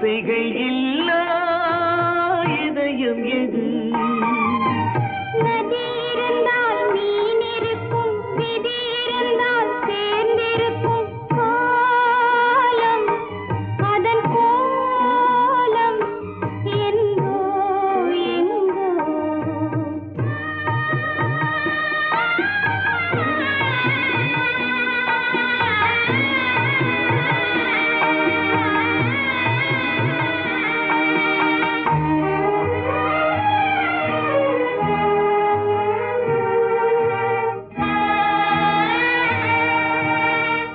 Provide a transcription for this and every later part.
ஆசைகள் இல்லா இதயம் எது? நதி இருந்தால் மீன் இருக்கும், விதி இருந்தால் சேர்ந்திருக்கும் காலம், அதன் கோலம் எங்கோ எங்கோ.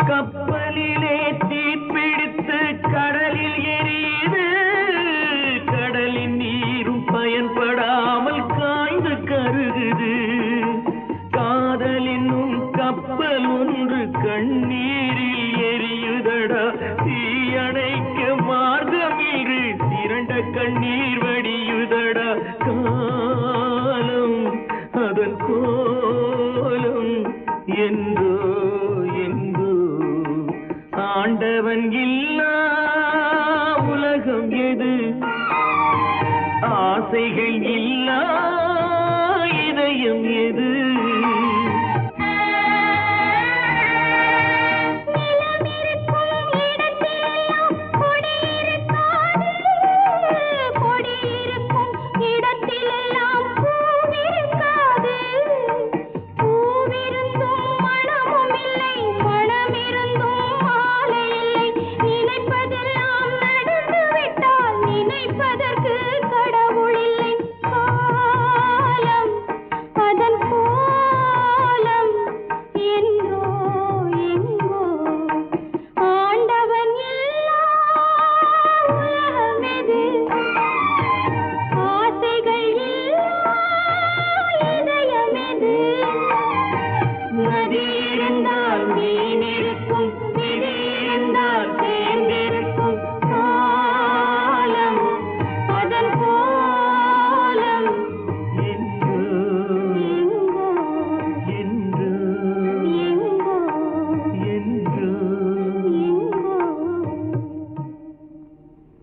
கப்பலிலே தீப்பிடித்து கடலில் எரியுது, கடலின் நீரும் பயன்படாமல் காய்ந்து கருகுது. காதல் என்னும் கப்பல் ஒன்று கண்ணீரில் எரியுதடா, தீயணைக்க மார்க்கமிரு திரண்ட கண்ணீர் வடியுதடா. காலம் அதன் கோலம் எங்கோ எங்கோ, ஆண்டவன் இல்லா